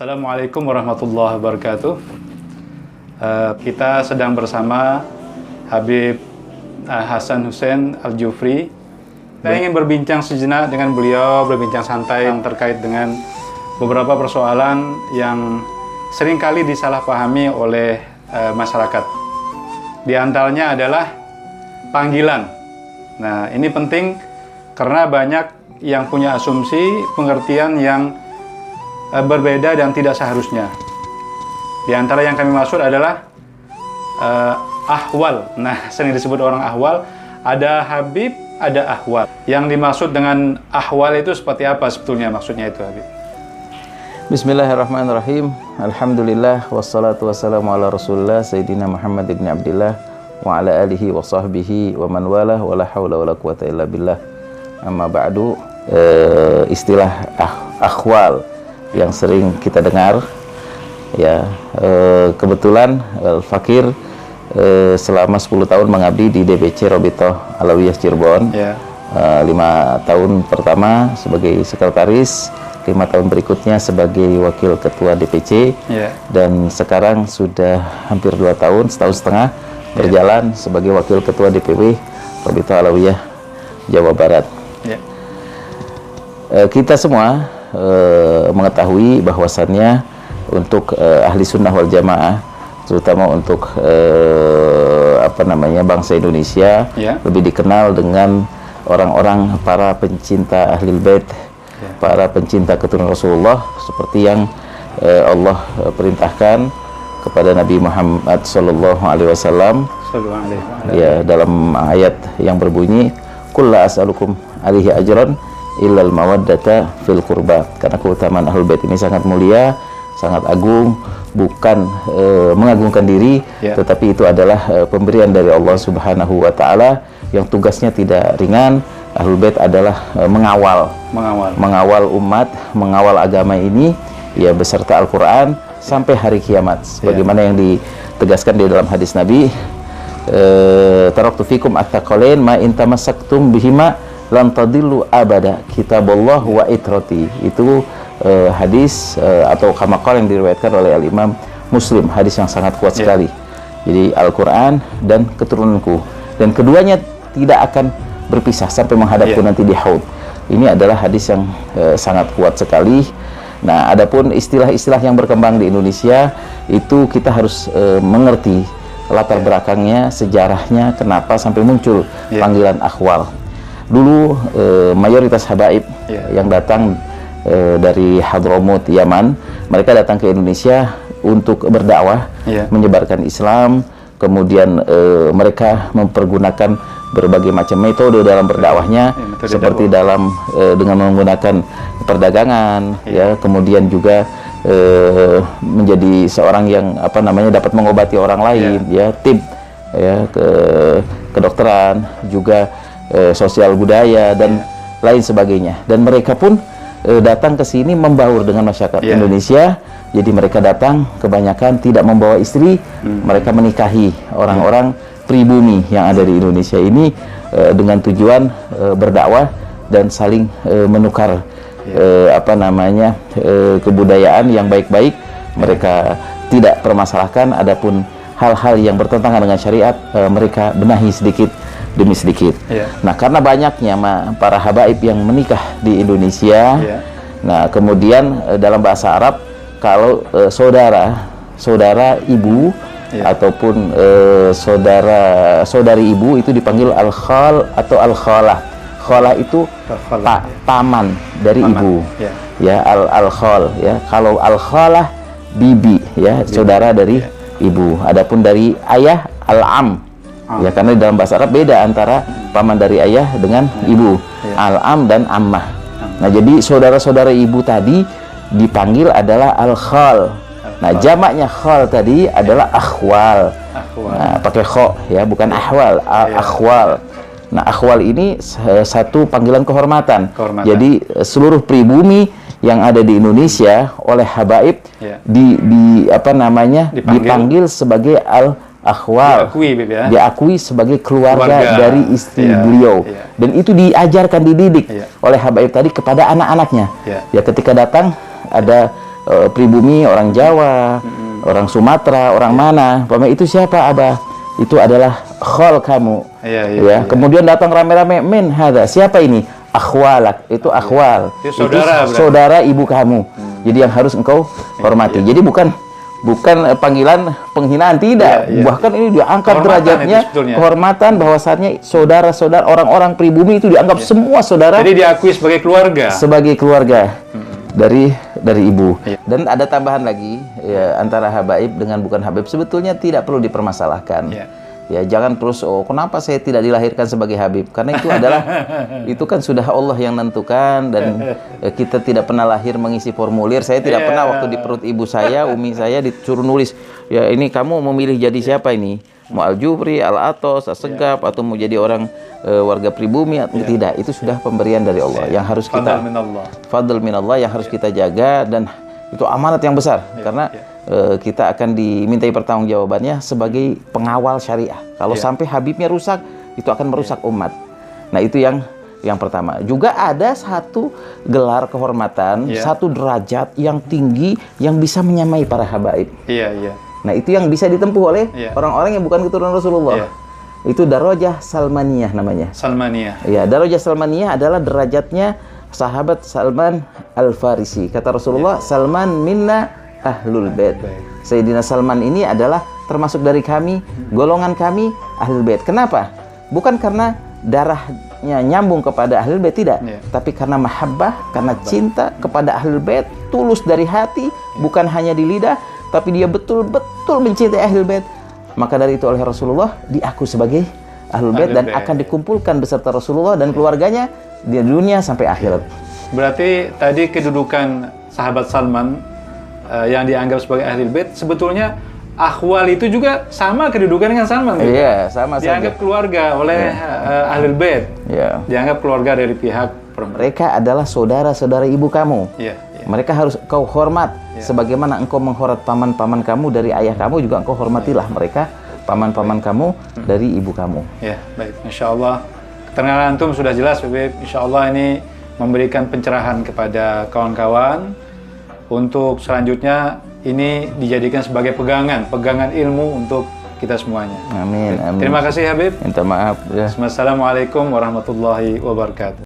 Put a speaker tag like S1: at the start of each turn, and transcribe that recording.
S1: Assalamualaikum warahmatullahi wabarakatuh. Kita sedang bersama Habib Hasan Hussein Al-Jufri. Saya ingin berbincang sejenak dengan beliau, berbincang santai yang terkait dengan beberapa persoalan yang seringkali disalahpahami oleh masyarakat. Di antaranya adalah panggilan. Nah, ini penting karena banyak yang punya asumsi pengertian yang berbeda dan tidak seharusnya. Di antara yang kami maksud adalah ahwal. Nah, sering disebut orang ahwal. Ada Habib, ada ahwal. Yang dimaksud dengan ahwal itu seperti apa sebetulnya maksudnya itu, Habib?
S2: Bismillahirrahmanirrahim. Alhamdulillah wassalatu wassalamu ala Rasulillah Sayyidina Muhammad ibn Abdillah wa ala alihi wa sahbihi wa man walah wa la hawla wa la quwata illa billah. Amma ba'du. Istilah ahwal yang sering kita dengar, ya, kebetulan Fakir selama 10 tahun mengabdi di DPC Robitoh Alawiyah Cirebon. 5 tahun pertama sebagai sekretaris, 5 tahun berikutnya sebagai wakil ketua DPC, dan sekarang sudah hampir 2 tahun, setahun setengah berjalan sebagai wakil ketua DPW Robitoh Alawiyah Jawa Barat. Kita semua mengetahui bahwasannya untuk ahli sunnah wal jamaah, terutama untuk bangsa Indonesia, lebih dikenal dengan orang-orang para pencinta ahlul bait, para pencinta keturunan Rasulullah, seperti yang Allah perintahkan kepada Nabi Muhammad SAW, ya, dalam ayat yang berbunyi, "Qul la as'alukum alaihi ajran illal mawaddata fil qurba." Karena keutamaan ahlul bait ini sangat mulia, sangat agung, bukan mengagungkan diri, tetapi itu adalah pemberian dari Allah Subhanahu wa taala yang tugasnya tidak ringan. Ahlul bait adalah mengawal umat, mengawal agama ini, ya, beserta Al-Qur'an sampai hari kiamat. Sebagaimana yang ditegaskan di dalam hadis Nabi, taraktu fikum at-taqalain ma in tamassaktum bihima lan tadillu abada, kitabullah wa itrati. Itu hadis atau kamakal yang diriwayatkan oleh Al-Imam Muslim, hadis yang sangat kuat sekali. Jadi Al-Quran dan keturunanku, dan keduanya tidak akan berpisah sampai menghadapku nanti di haud. Ini adalah hadis yang sangat kuat sekali. Nah, adapun istilah-istilah yang berkembang di Indonesia itu kita harus mengerti latar belakangnya, sejarahnya, kenapa sampai muncul panggilan ahwal. Dulu mayoritas habaib yang datang dari Hadramut, Yaman, mereka datang ke Indonesia untuk berdakwah, menyebarkan Islam. Kemudian mereka mempergunakan berbagai macam metode dalam berdakwahnya, seperti dalam dengan menggunakan perdagangan, ya, kemudian juga menjadi seorang yang dapat mengobati orang lain, ya, tib, ya, kedokteran, juga sosial budaya dan lain sebagainya. Dan mereka pun datang ke sini membaur dengan masyarakat Indonesia. Jadi mereka datang kebanyakan tidak membawa istri, mereka menikahi orang-orang pribumi yang ada di Indonesia ini dengan tujuan berdakwah dan saling menukar kebudayaan yang baik-baik. Mereka tidak permasalahkan, adapun hal-hal yang bertentangan dengan syariat mereka benahi sedikit demi sedikit. Nah, karena banyaknya para habaib yang menikah di Indonesia, nah, kemudian dalam bahasa Arab, kalau saudara ibu ataupun saudari ibu itu dipanggil al-khal atau al-khalah. Khalah itu paman dari ibu, ya, al-khal, ya. Kalau al-khalah bibi, ya, saudara dari ibu. Adapun dari ayah al-am, ya, karena dalam bahasa Arab beda antara paman dari ayah dengan ibu, al-am dan ammah. Nah, jadi saudara-saudara ibu tadi dipanggil adalah al-khal. Nah, jamaknya khal tadi adalah akhwal. Nah, pakai kho, ya, bukan ahwal, akhwal. Nah, akhwal ini satu panggilan kehormatan. Jadi seluruh pribumi yang ada di Indonesia oleh habaib dipanggil sebagai al-akhwal, diakui sebagai keluarga dari istri beliau. Dan itu diajarkan, dididik oleh habaib tadi kepada anak-anaknya. Ya, ketika datang ada pribumi, orang Jawa, orang Sumatera, orang mana, itu siapa Abah? Itu adalah khol kamu. Ya. Kemudian datang rame-rame, min hada, siapa ini? Akhwalak, itu akhwal.
S1: Itu
S2: saudara ibu kamu. Jadi yang harus engkau hormati. Jadi bukan panggilan penghinaan, tidak. Bahkan ini diangkat derajatnya, kehormatan, bahwasannya saudara-saudara, orang-orang pribumi itu dianggap semua saudara.
S1: Jadi diakui sebagai keluarga.
S2: Sebagai keluarga dari ibu. Dan ada tambahan lagi, ya, antara habaib dengan bukan habaib sebetulnya tidak perlu dipermasalahkan. Ya, jangan terus, oh kenapa saya tidak dilahirkan sebagai habib? Karena itu adalah, itu kan sudah Allah yang nentukan, dan kita tidak pernah lahir mengisi formulir. Saya tidak pernah waktu di perut ibu saya, umi saya disuruh nulis, ya ini kamu memilih jadi siapa ini? Mau Al-Jufri, Al-Atos, As-Segaf, atau mau jadi orang warga pribumi, atau tidak. Itu sudah pemberian dari Allah yang harus kita, fadl minallah, yang harus kita jaga, dan itu amanat yang besar. Karena kita akan dimintai pertanggungjawabannya sebagai pengawal syariah. Kalau sampai habibnya rusak, itu akan merusak umat. Nah, itu yang pertama. Juga ada satu gelar kehormatan, satu derajat yang tinggi yang bisa menyamai para habaib. Nah, itu yang bisa ditempuh oleh orang-orang yang bukan keturunan Rasulullah. Itu darajah Salmaniyah namanya.
S1: Salmaniyah.
S2: Ya, darajah Salmaniyah adalah derajatnya sahabat Salman Al-Farisi. Kata Rasulullah, Salman minna Ahlul Bait. Sayyidina Salman ini adalah termasuk dari kami, golongan kami Ahlul Bait. Kenapa? Bukan karena darahnya nyambung kepada Ahlul Bait, tidak. Tapi karena mahabbah, karena cinta kepada Ahlul Bait, tulus dari hati, bukan hanya di lidah, tapi dia betul-betul mencintai Ahlul Bait. Maka dari itu oleh Rasulullah diaku sebagai Ahlul Bait dan akan dikumpulkan beserta Rasulullah dan keluarganya di dunia sampai akhirat.
S1: Berarti tadi kedudukan sahabat Salman yang dianggap sebagai Ahlul Bait, sebetulnya akhwal itu juga sama kedudukan dengan Salman.
S2: Iya, sama saja.
S1: Dianggap keluarga oleh Ahlul Bait. Dianggap keluarga dari pihak perempuan.
S2: Mereka adalah saudara-saudara ibu kamu. Mereka harus kau hormat. Sebagaimana engkau menghormat paman-paman kamu dari ayah kamu, juga engkau hormatilah mereka, paman-paman kamu dari ibu kamu.
S1: Ya, baik. Insya Allah keterangan antum sudah jelas, Habib. Insya Allah ini memberikan pencerahan kepada kawan-kawan. Untuk selanjutnya ini dijadikan sebagai pegangan ilmu untuk kita semuanya.
S2: Amin, amin.
S1: Terima kasih Habib.
S2: Minta maaf.
S1: Assalamualaikum warahmatullahi wabarakatuh.